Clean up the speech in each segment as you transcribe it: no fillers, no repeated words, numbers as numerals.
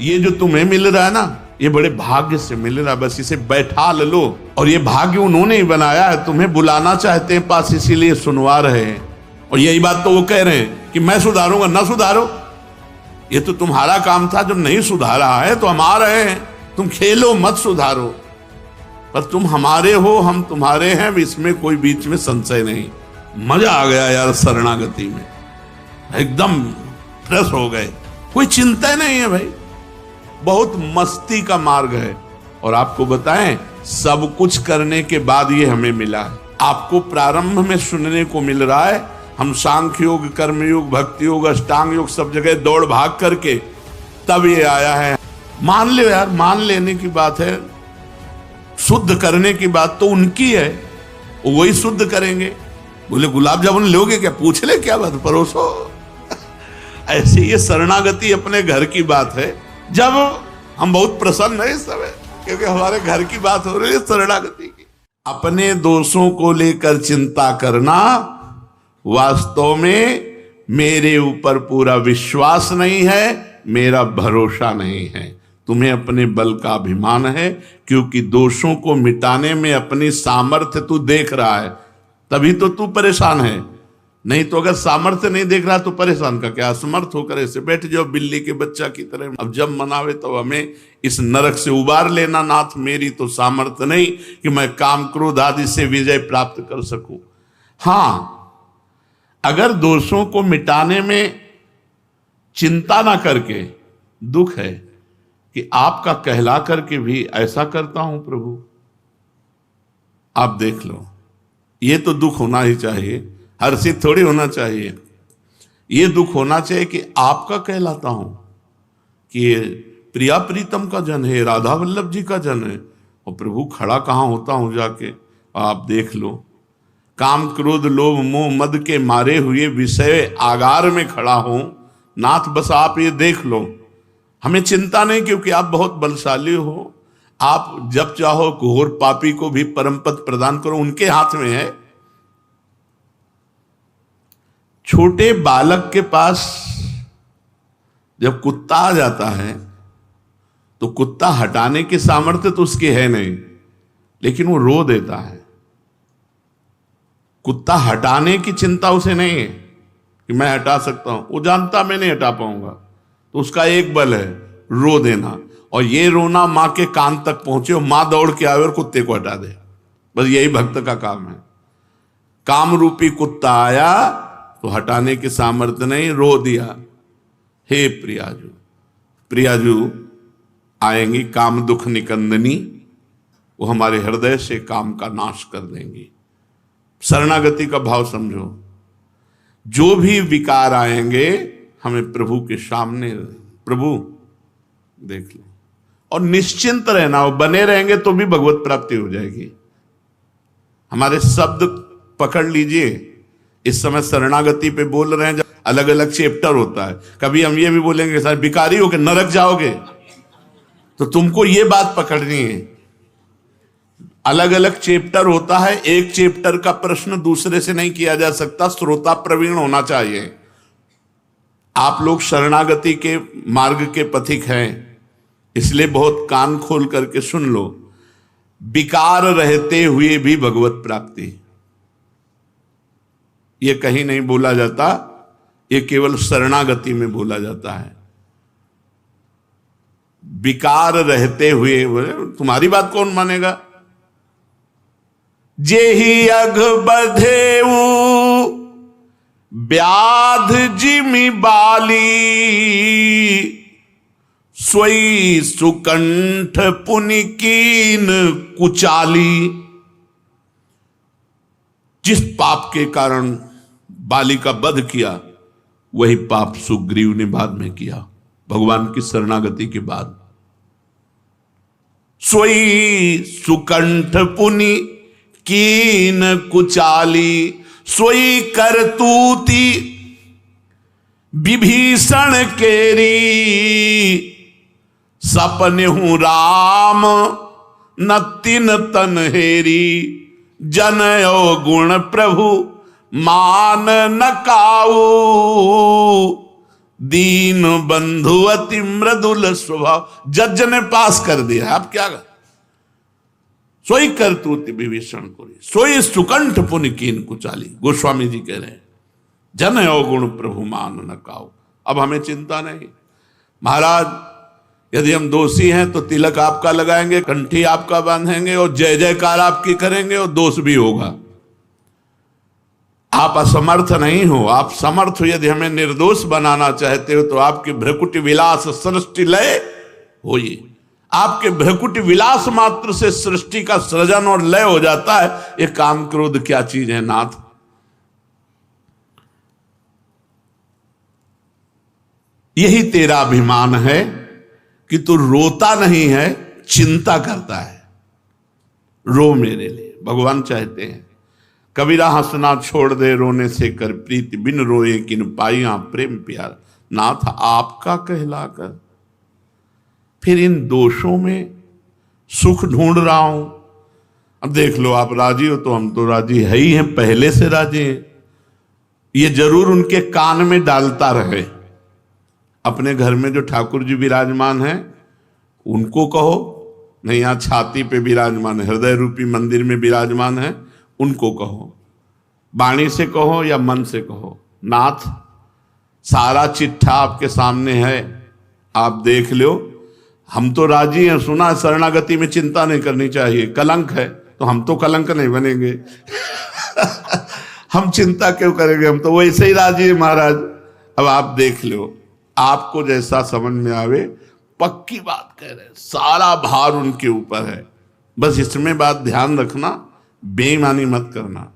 ये जो तुम्हें मिल रहा है ना, ये बड़े भाग्य से मिल रहा है, बस इसे बैठा लो। और ये भाग्य उन्होंने ही बनाया है, तुम्हें बुलाना चाहते हैं पास, इसीलिए सुनवा रहे हैं। और यही बात तो वो कह रहे हैं कि मैं सुधारूंगा, ना सुधारो, ये तो तुम्हारा काम था, जो नहीं सुधारा है तो हम आ रहे हैं, तुम खेलो मत सुधारो, पर तुम हमारे हो, हम तुम्हारे हैं, इसमें कोई बीच में संशय नहीं। मजा आ गया यार शरणागति में, एकदम फ्रेश हो गए, कोई चिंता नहीं है भाई, बहुत मस्ती का मार्ग है। और आपको बताएं, सब कुछ करने के बाद ये हमें मिला है। आपको प्रारंभ में सुनने को मिल रहा है, हम सांख्य योग, कर्मयोग, भक्ति योग, अष्टांग योग सब जगह दौड़ भाग करके तब ये आया है। मान लो यार, मान लेने की बात है, शुद्ध करने की बात तो उनकी है, वही शुद्ध करेंगे। बोले गुलाब जामुन लोगे क्या, पूछ ले क्या बात, परोसो। ऐसे ये शरणागति अपने घर की बात है। जब हम बहुत प्रसन्न है इस समय, क्योंकि हमारे घर की बात हो रही है शरणागति की। अपने दोषों को लेकर चिंता करना, वास्तव में मेरे ऊपर पूरा विश्वास नहीं है, मेरा भरोसा नहीं है। तुम्हें अपने बल का अभिमान है, क्योंकि दोषों को मिटाने में अपनी सामर्थ्य तू देख रहा है, तभी तो तू परेशान है। नहीं तो अगर सामर्थ्य नहीं देख रहा तो परेशान का क्या, असमर्थ होकर ऐसे बैठ जाओ बिल्ली के बच्चा की तरह। अब जब मनावे तो हमें इस नरक से उबार लेना नाथ, मेरी तो सामर्थ्य नहीं कि मैं काम क्रोध आदि से विजय प्राप्त कर सकूं। हाँ, अगर दोषों को मिटाने में चिंता ना करके, दुख है कि आपका कहला करके भी ऐसा करता हूं प्रभु, आप देख लो, ये तो दुख होना ही चाहिए, हर्षित थोड़ी होना चाहिए। ये दुख होना चाहिए कि आपका कहलाता हूं, कि ये प्रिया प्रीतम का जन है, राधा वल्लभ जी का जन है, और प्रभु खड़ा कहां होता हूं जाके, आप देख लो। काम क्रोध लोभ मोह मद के मारे हुए विषय आगार में खड़ा हूं नाथ, बस आप ये देख लो। हमें चिंता नहीं, क्योंकि आप बहुत बलशाली हो, आप जब चाहो घोर पापी को भी परम पद प्रदान करो, उनके हाथ में है। छोटे बालक के पास जब कुत्ता आ जाता है तो कुत्ता हटाने की सामर्थ्य तो उसकी है नहीं, लेकिन वो रो देता है। कुत्ता हटाने की चिंता उसे नहीं है कि मैं हटा सकता हूं, वो जानता मैं नहीं हटा पाऊंगा, तो उसका एक बल है रो देना। और ये रोना मां के कान तक पहुंचे और मां दौड़ के आए और कुत्ते को हटा दे, बस यही भक्त का काम है। काम रूपी कुत्ता आया तो हटाने की सामर्थ्य नहीं, रो दिया। हे प्रियाजू, प्रियाजू आएंगी काम दुख निकंदनी, वो हमारे हृदय से काम का नाश कर देंगी। शरणागति का भाव समझो, जो भी विकार आएंगे हमें प्रभु के सामने, प्रभु देख लो, और निश्चिंत रहना, वो बने रहेंगे तो भी भगवत प्राप्ति हो जाएगी। हमारे शब्द पकड़ लीजिए, इस समय शरणागति पे बोल रहे हैं, जब अलग अलग चैप्टर होता है, कभी हम ये भी बोलेंगे सर भिखारी हो के नरक जाओगे, तो तुमको ये बात पकड़नी है। अलग अलग चैप्टर होता है, एक चैप्टर का प्रश्न दूसरे से नहीं किया जा सकता, श्रोता प्रवीण होना चाहिए। आप लोग शरणागति के मार्ग के पथिक हैं, इसलिए बहुत कान खोल करके सुन लो। विकार रहते हुए भी भगवत प्राप्ति, ये कहीं नहीं बोला जाता, ये केवल शरणागति में बोला जाता है। विकार रहते हुए, तुम्हारी बात कौन मानेगा। जेहि अघ बधेऊ व्याध जिमि बाली, सोई सुकंठ पुनि कीन कुचाली। जिस पाप के कारण बाली का वध किया, वही पाप सुग्रीव ने बाद में किया, भगवान की शरणागति के बाद। सोई सुकंठ पुनि कीन कुचाली, सोई करतूती विभीषण केरी। सपने हूं राम न तिन तन हेरी, जनयो गुण प्रभु मान न काऊ। दीन बंधु अति मृदुल स्वभाव। जज ने पास कर दिया, आप क्या सोई करतूत विभीषण को, सोई सुकंठ पुनि कीन कुचाली। गोस्वामी जी कह रहे हैं जन अवगुण प्रभु मान न काऊ। अब हमें चिंता नहीं महाराज, यदि हम दोषी हैं तो तिलक आपका लगाएंगे, कंठी आपका बांधेंगे और जय जयकार आपकी करेंगे और दोष भी होगा। आप असमर्थ नहीं हो, आप समर्थ हो। यदि हमें निर्दोष बनाना चाहते हो तो आपके भ्रकुटि विलास सृष्टि लय होइए। आपके भ्रकुटि विलास मात्र से सृष्टि का सृजन और लय हो जाता है। ये काम क्रोध क्या चीज है नाथ? यही तेरा अभिमान है कि तू रोता नहीं है, चिंता करता है। रो मेरे लिए, भगवान चाहते हैं। कबीरा हंसना छोड़ दे रोने से कर प्रीति, बिन रोए किन पाइया प्रेम प्यार। नाथ आपका कहलाकर फिर इन दोषों में सुख ढूंढ रहा हूं। अब देख लो, आप राजी हो तो हम तो राजी है ही हैं, पहले से राजी हैं। ये जरूर उनके कान में डालता रहे। अपने घर में जो ठाकुर जी विराजमान हैं उनको कहो, नहीं यहाँ छाती पे विराजमान है, हृदय रूपी मंदिर में विराजमान है, उनको कहो। वाणी से कहो या मन से कहो, नाथ सारा चिट्ठा आपके सामने है, आप देख लो। हम तो राजी हैं, सुना शरणागति में चिंता नहीं करनी चाहिए, कलंक है तो हम तो कलंक नहीं बनेंगे। हम चिंता क्यों करेंगे, हम तो वैसे ही राजी हैं महाराज। अब आप देख लो, आपको जैसा समझ में आवे। पक्की बात कह रहे हैं, सारा भार उनके ऊपर है। बस इसमें बात ध्यान रखना, बेईमानी मत करना।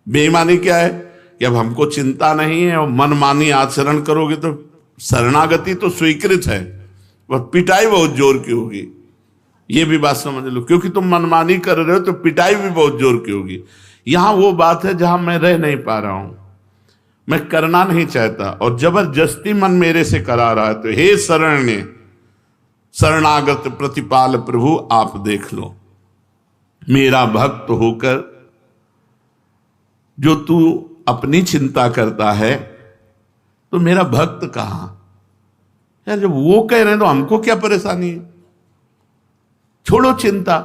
बेईमानी क्या है कि अब हमको चिंता नहीं है और मनमानी आचरण करोगे तो शरणागति तो स्वीकृत है, वह पिटाई बहुत जोर की होगी। ये भी बात समझ लो, क्योंकि तुम मनमानी कर रहे हो तो पिटाई भी बहुत जोर की होगी। यहां वो बात है जहां मैं रह नहीं पा रहा हूं, मैं करना नहीं चाहता और जबरदस्ती मन मेरे से करा रहा है। तो हे शरण्य शरणागत प्रतिपाल प्रभु, आप देख लो, मेरा भक्त होकर जो तू अपनी चिंता करता है तो मेरा भक्त कहां यार? जब वो कह रहे हैं तो हमको क्या परेशानी है? छोड़ो चिंता।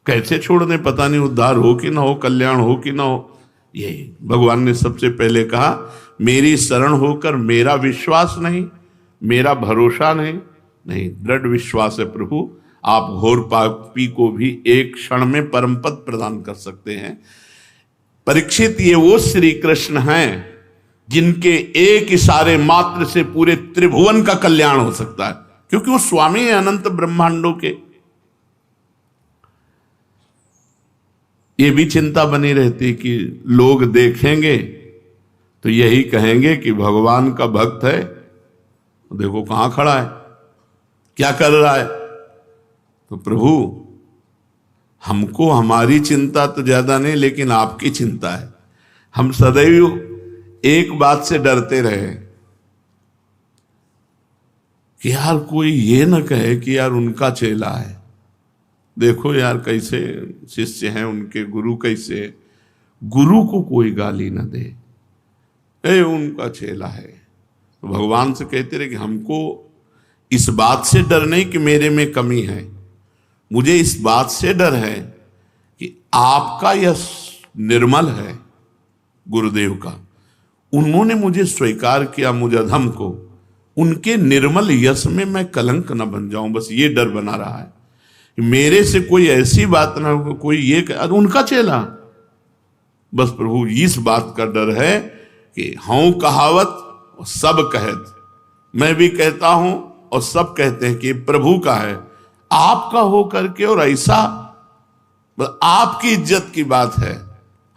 कैसे छोड़ दें, पता नहीं उद्धार हो कि ना हो, कल्याण हो कि ना हो। यही भगवान ने सबसे पहले कहा, मेरी शरण होकर मेरा विश्वास नहीं, मेरा भरोसा नहीं दृढ़ विश्वास है प्रभु, आप घोर पापी को भी एक क्षण में परम पद प्रदान कर सकते हैं। परीक्षित, ये वो श्री कृष्ण हैं जिनके एक इशारे मात्र से पूरे त्रिभुवन का कल्याण हो सकता है, क्योंकि वो स्वामी है अनंत ब्रह्मांडों के। ये भी चिंता बनी रहती कि लोग देखेंगे तो यही कहेंगे कि भगवान का भक्त है, देखो कहां खड़ा है, क्या कर रहा है। तो प्रभु, हमको हमारी चिंता तो ज्यादा नहीं, लेकिन आपकी चिंता है। हम सदैव एक बात से डरते रहे कि यार कोई ये ना कहे कि यार उनका चेला है, देखो यार कैसे शिष्य हैं उनके, गुरु कैसे, गुरु को कोई गाली ना दे, ए उनका चेला है। तो भगवान से कहते रहे कि हमको इस बात से डर नहीं कि मेरे में कमी है, मुझे इस बात से डर है कि आपका यश निर्मल है, गुरुदेव का। उन्होंने मुझे स्वीकार किया, मुझे अधम को, उनके निर्मल यश में मैं कलंक न बन जाऊं, बस ये डर बना रहा है। मेरे से कोई ऐसी बात ना हो, कोई ये अरे उनका चेला, बस प्रभु इस बात का डर है कि हूं कहावत और सब कहत, मैं भी कहता हूं और सब कहते हैं कि प्रभु का है, आपका हो करके, और ऐसा आपकी इज्जत की बात है,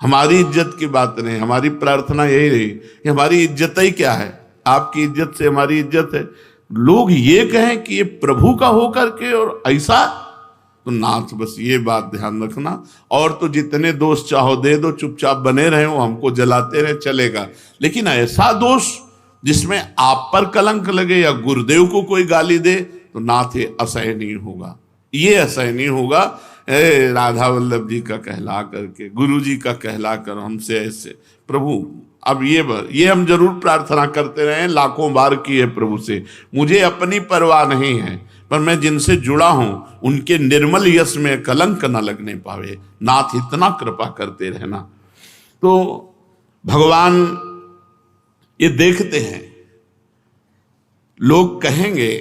हमारी इज्जत की बात नहीं। हमारी प्रार्थना यही रही कि हमारी इज्जत ही क्या है, आपकी इज्जत से हमारी इज्जत है। लोग ये कहें कि ये प्रभु का हो करके और ऐसा, तो नाथ बस ये बात ध्यान रखना। और तो जितने दोष चाहो दे दो, चुपचाप बने रहे हो, हमको जलाते रहे, चलेगा। लेकिन ऐसा दोष जिसमें आप पर कलंक लगे या गुरुदेव को कोई गाली दे, तो नाथ ये असह्य नहीं होगा, ये असह्य नहीं होगा राधा वल्लभ जी का कहला करके, गुरु जी का कहला कर हमसे ऐसे। प्रभु अब ये हम जरूर प्रार्थना करते रहे, लाखों बार की है प्रभु से, मुझे अपनी परवाह नहीं है, पर मैं जिनसे जुड़ा हूं उनके निर्मल यश में कलंक न लगने पावे। नाथ इतना कृपा करते रहना। तो भगवान ये देखते हैं, लोग कहेंगे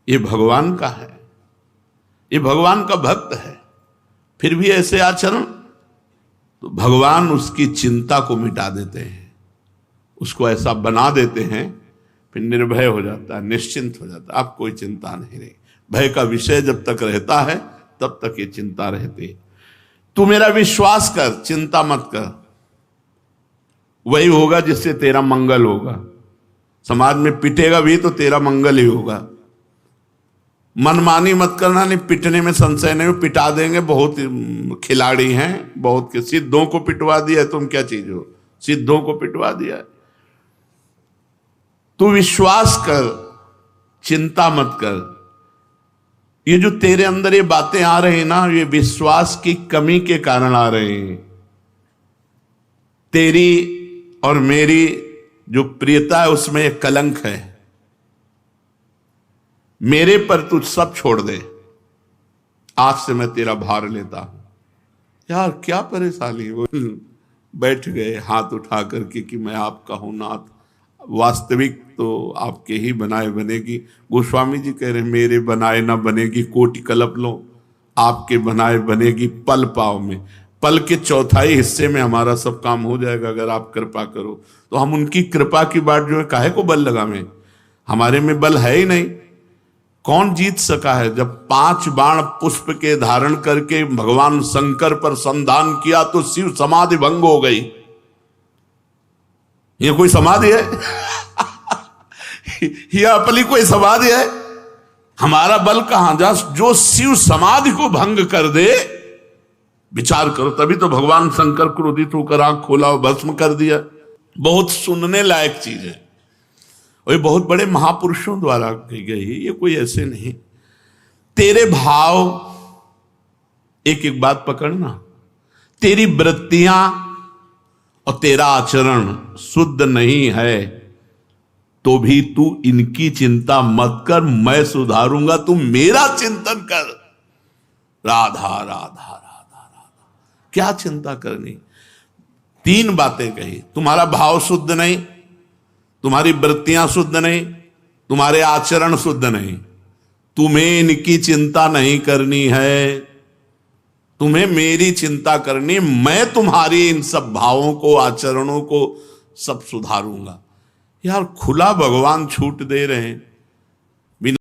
ये भगवान का है, ये भगवान का भक्त है, फिर भी ऐसे आचरण, तो भगवान उसकी चिंता को मिटा देते हैं, उसको ऐसा बना देते हैं, फिर निर्भय हो जाता है, निश्चिंत हो जाता है। अब कोई चिंता नहीं रही। भय का विषय जब तक रहता है तब तक ये चिंता रहती है। तू मेरा विश्वास कर, चिंता मत कर, वही होगा जिससे तेरा मंगल होगा। समाज में पिटेगा भी तो तेरा मंगल ही होगा। मनमानी मत करना, नहीं पिटने में संशय नहीं, पिटा देंगे। बहुत खिलाड़ी हैं, बहुत के सिद्धों को पिटवा दिया, तुम क्या चीज हो, सिद्धों को पिटवा दिया। तू विश्वास कर, चिंता मत कर। ये जो तेरे अंदर ये बातें आ रही ना, ये विश्वास की कमी के कारण आ रहे हैं। तेरी और मेरी जो प्रियता है उसमें एक कलंक है। मेरे पर तू सब छोड़ दे, आज से मैं तेरा भार लेता हूं। यार क्या परेशानी, वो बैठ गए हाथ उठा करके कि मैं आपका हूं नाथ। वास्तविक तो आपके ही बनाए बनेगी। गोस्वामी जी कह रहे मेरे बनाए ना बनेगी कोटि कल्प लो, आपके बनाए बनेगी पल पाव में। पल के चौथाई हिस्से में हमारा सब काम हो जाएगा अगर आप कृपा करो। तो हम उनकी कृपा की बात जो है काहे को बल लगावें, हमारे में बल है ही नहीं। कौन जीत सका है? जब 5 बाण पुष्प के धारण करके भगवान शंकर पर संधान किया तो शिव समाधि भंग हो गई। ये कोई समाधि है? यह अपनी कोई समाधि है? हमारा बल कहां जा, जो शिव समाधि को भंग कर दे। विचार करो, तभी तो भगवान शंकर क्रोधित होकर आंख खोला और भस्म कर दिया। बहुत सुनने लायक चीज है और ये बहुत बड़े महापुरुषों द्वारा कही गई, ये कोई ऐसे नहीं। तेरे भाव, एक एक बात पकड़ना, तेरी वृत्तियां और तेरा आचरण शुद्ध नहीं है तो भी तू इनकी चिंता मत कर, मैं सुधारूंगा। तू मेरा चिंतन कर। राधा राधा राधा राधा, क्या चिंता करनी। 3 बातें कही, तुम्हारा भाव शुद्ध नहीं, तुम्हारी वृत्तियां शुद्ध नहीं, तुम्हारे आचरण शुद्ध नहीं, तुम्हें इनकी चिंता नहीं करनी है, तुम्हें मेरी चिंता करनी। मैं तुम्हारी इन सब भावों को, आचरणों को सब सुधारूंगा। यार खुला भगवान छूट दे रहे हैं।